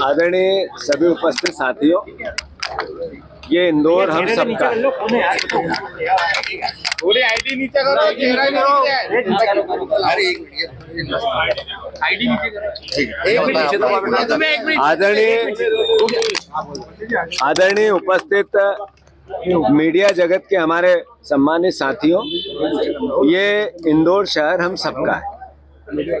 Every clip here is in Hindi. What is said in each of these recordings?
आदरणीय सभी उपस्थित साथियों, ये इंदौर हम सबका है। आदरणीय उपस्थित मीडिया जगत के हमारे सम्मानित साथियों, ये इंदौर शहर हम सबका है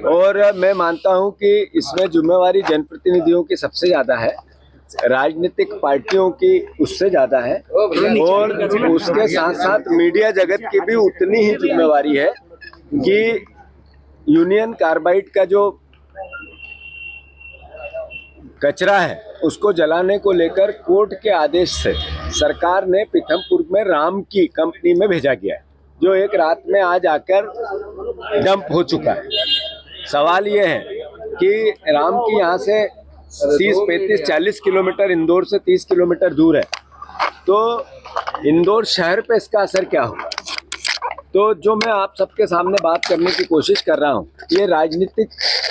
और मैं मानता हूं कि इसमें जिम्मेवारी जनप्रतिनिधियों की सबसे ज्यादा है, राजनीतिक पार्टियों की उससे ज्यादा है और उसके साथ साथ मीडिया जगत की भी उतनी ही जिम्मेवारी है कि यूनियन कार्बाइड का जो कचरा है उसको जलाने को लेकर कोर्ट के आदेश से सरकार ने पीथमपुर में राम की कंपनी में भेजा गया है, जो एक रात में आज आकर डंप हो चुका है। सवाल ये है कि राम की यहाँ से 30, 35, 40 किलोमीटर इंदौर से 30 किलोमीटर दूर है, तो इंदौर शहर पे इसका असर क्या होगा? तो जो मैं आप सबके सामने बात करने की कोशिश कर रहा हूँ, ये राजनीतिक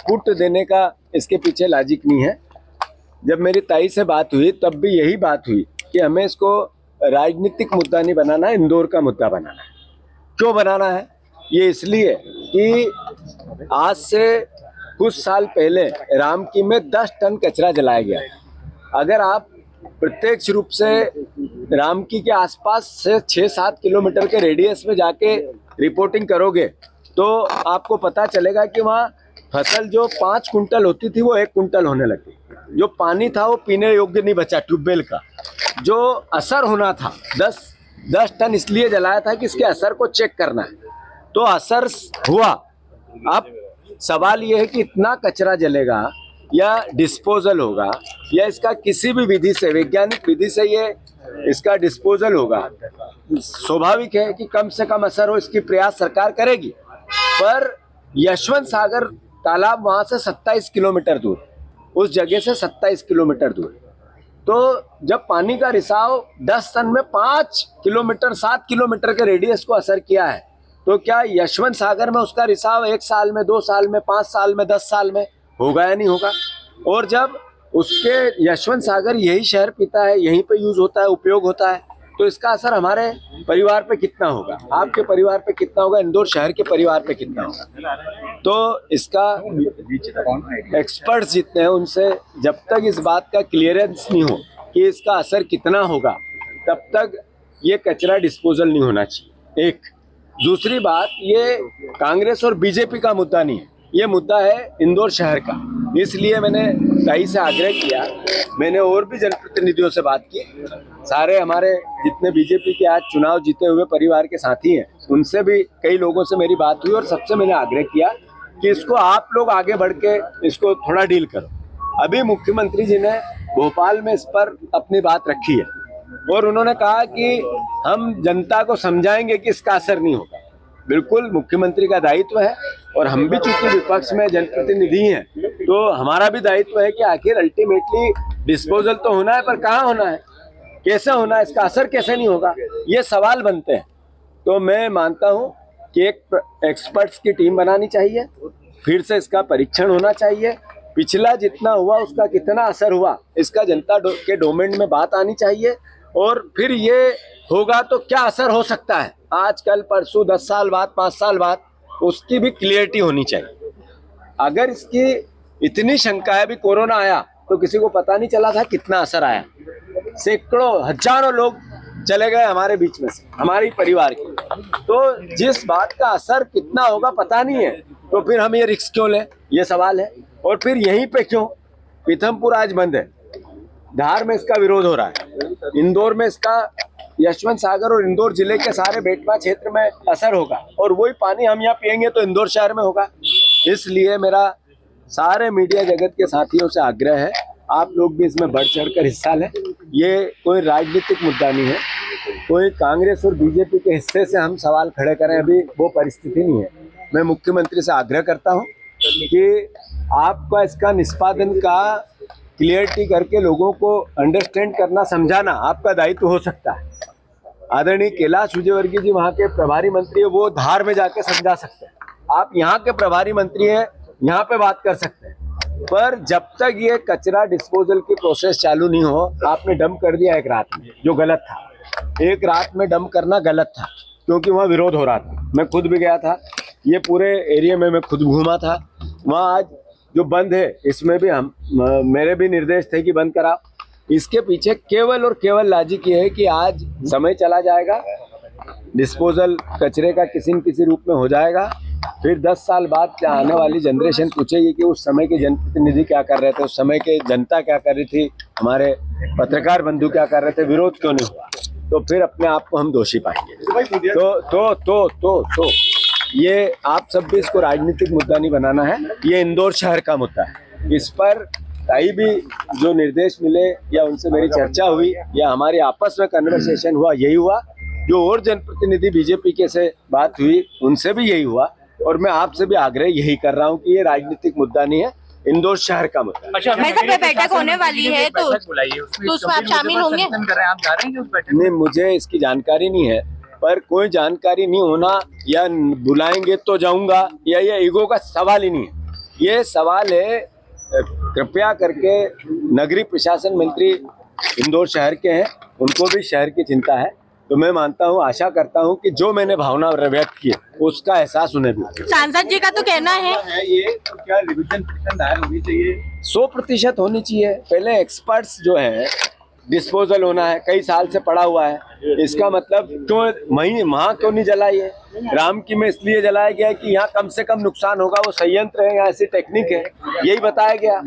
पुट देने का इसके पीछे लॉजिक नहीं है। जब मेरी ताई से बात हुई तब भी यही बात हुई कि हमें इसको राजनीतिक मुद्दा नहीं बनाना है, इंदौर का मुद्दा बनाना है। क्यों बनाना है? ये इसलिए कि आज से कुछ साल पहले रामकी में 10 टन कचरा जलाया गया। अगर आप प्रत्यक्ष रूप से रामकी के आसपास से 6-7 किलोमीटर के रेडियस में जाके रिपोर्टिंग करोगे तो आपको पता चलेगा कि वहाँ फसल जो 5 कुंटल होती थी वो 1 कुंटल होने लगी। जो पानी था वो पीने योग्य नहीं बचा ट्यूबवेल का। जो असर होना था 10 टन इसलिए जलाया था कि इसके असर को चेक करना है, तो असर हुआ। अब सवाल ये है कि इतना कचरा जलेगा या डिस्पोजल होगा या इसका किसी भी विधि से, वैज्ञानिक विधि से ये इसका डिस्पोजल होगा। स्वाभाविक है कि कम से कम असर हो, इसकी प्रयास सरकार करेगी। पर यशवंत सागर तालाब वहां से 27 किलोमीटर दूर, उस जगह से 27 किलोमीटर दूर, तो जब पानी का रिसाव 10 टन में 5 किलोमीटर 7 किलोमीटर के रेडियस को असर किया है, तो क्या यशवंत सागर में उसका रिसाव 1 साल में, 2 साल में, 5 साल में, 10 साल में होगा या नहीं होगा? और जब उसके यशवंत सागर यही शहर पीता है, यहीं पे यूज होता है, उपयोग होता है, तो इसका असर हमारे परिवार पे कितना होगा, आपके परिवार पे कितना होगा, इंदौर शहर के परिवार पे कितना होगा? तो इसका एक्सपर्ट्स जितने हैं उनसे जब तक इस बात का क्लियरेंस नहीं हो कि इसका असर कितना होगा, तब तक ये कचरा डिस्पोजल नहीं होना चाहिए। एक दूसरी बात, ये कांग्रेस और बीजेपी का मुद्दा नहीं है, ये मुद्दा है इंदौर शहर का। इसलिए मैंने ताई से आग्रह किया, मैंने और भी जनप्रतिनिधियों से बात की, सारे हमारे जितने बीजेपी के आज चुनाव जीते हुए परिवार के साथी हैं उनसे भी कई लोगों से मेरी बात हुई और सबसे मैंने आग्रह किया कि इसको आप लोग आगे बढ़ के इसको थोड़ा डील करो। अभी मुख्यमंत्री जी ने भोपाल में इस पर अपनी बात रखी है और उन्होंने कहा कि हम जनता को समझाएंगे कि इसका असर नहीं होगा। बिल्कुल मुख्यमंत्री का दायित्व है और हम भी चूंकि विपक्ष में जनप्रतिनिधि हैं तो हमारा भी दायित्व है कि आखिर अल्टीमेटली डिस्पोजल तो होना है, पर कहाँ होना है, कैसे होना है, इसका असर कैसे नहीं होगा, ये सवाल बनते हैं। तो मैं मानता हूँ कि एक एक्सपर्ट्स की टीम बनानी चाहिए, फिर से इसका परीक्षण होना चाहिए, पिछला जितना हुआ उसका कितना असर हुआ इसका जनता के डोमेन में बात आनी चाहिए और फिर ये होगा तो क्या असर हो सकता है आज कल परसों 10 साल बाद 5 साल बाद, उसकी भी क्लियरिटी होनी चाहिए। अगर इसकी इतनी शंका है, अभी कोरोना आया तो किसी को पता नहीं चला था कितना असर आया, सैकड़ों हजारों लोग चले गए हमारे बीच में से, हमारी परिवार के। तो जिस बात का असर कितना होगा पता नहीं है, तो फिर हम ये रिस्क क्यों लें, ये सवाल है। और फिर यहीं पे क्यों पीथमपुर आज बंद है, धार में इसका विरोध हो रहा है, इंदौर में इसका यशवंत सागर और इंदौर जिले के सारे बेटवा क्षेत्र में असर होगा और वही पानी हम यहाँ पियेंगे तो इंदौर शहर में होगा। इसलिए मेरा सारे मीडिया जगत के साथियों से आग्रह है, आप लोग भी इसमें बढ़ चढ़कर हिस्सा लें। ये कोई राजनीतिक मुद्दा नहीं है, कोई कांग्रेस और बीजेपी के हिस्से से हम सवाल खड़े करें, अभी वो परिस्थिति नहीं है। मैं मुख्यमंत्री से आग्रह करता हूँ कि आपका इसका निष्पादन का क्लियरिटी करके लोगों को अंडरस्टैंड करना, समझाना आपका दायित्व हो सकता है। आदरणीय कैलाश विजयवर्गीय जी वहाँ के प्रभारी मंत्री है, वो धार में जाके समझा सकते हैं। आप यहाँ के प्रभारी मंत्री हैं, यहाँ पे बात कर सकते हैं। पर जब तक ये कचरा डिस्पोजल की प्रोसेस चालू नहीं हो, आपने डंप कर दिया एक रात में, जो गलत था। एक रात में डंप करना गलत था, क्योंकि वहाँ विरोध हो रहा था। मैं खुद भी गया था, ये पूरे एरिया में मैं खुद घूमा था। वहाँ आज जो बंद है, इसमें भी मेरे भी निर्देश थे कि बंद करा। इसके पीछे केवल और केवल लॉजिक ये है कि आज समय चला जाएगा, डिस्पोजल कचरे का किसी न किसी रूप में हो जाएगा, फिर 10 साल बाद आने वाली जनरेशन पूछेगी कि उस समय के जनप्रतिनिधि क्या कर रहे थे, उस समय के जनता क्या कर रही थी, हमारे पत्रकार बंधु क्या कर रहे थे, विरोध क्यों नहीं हुआ, तो फिर अपने आप को हम दोषी पाएंगे। तो ये आप सब भी इसको राजनीतिक मुद्दा नहीं बनाना है, ये इंदौर शहर का मुद्दा है। इस पर कहीं भी जो निर्देश मिले या उनसे मेरी चर्चा हुई या हमारी आपस में कन्वर्सेशन हुआ, यही हुआ। जो और जनप्रतिनिधि बीजेपी के से बात हुई, उनसे भी यही हुआ, और मैं आपसे भी आग्रह यही कर रहा हूं कि ये राजनीतिक मुद्दा नहीं है, इंदौर शहर का मुद्दा। अच्छा, बैठक होने वाली है तो उसमें आप शामिल होंगे? आप जा रहे हैं उस बैठक? नहीं, मुझे इसकी जानकारी नहीं है, पर कोई जानकारी नहीं होना या बुलाएंगे तो जाऊंगा, या ये ईगो का सवाल ही नहीं है। ये सवाल है, कृपया करके नगरीय प्रशासन मंत्री इंदौर शहर के हैं, उनको भी शहर की चिंता है, तो मैं मानता हूँ, आशा करता हूँ कि जो मैंने भावना व्यक्त की उसका एहसास उन्हें भी। सांसद जी का तो कहना है ये तो क्या रिवीजन पिटीशन दायर होनी चाहिए? 100% होनी चाहिए। पहले एक्सपर्ट्स जो है, डिस्पोजल होना है, कई साल से पड़ा हुआ है, इसका मतलब क्यों वहाँ क्यों नहीं जलाई है? राम की में इसलिए जलाया गया है कि यहाँ कम से कम नुकसान होगा, वो संयंत्र है, यहाँ ऐसी टेक्निक है, यही बताया गया।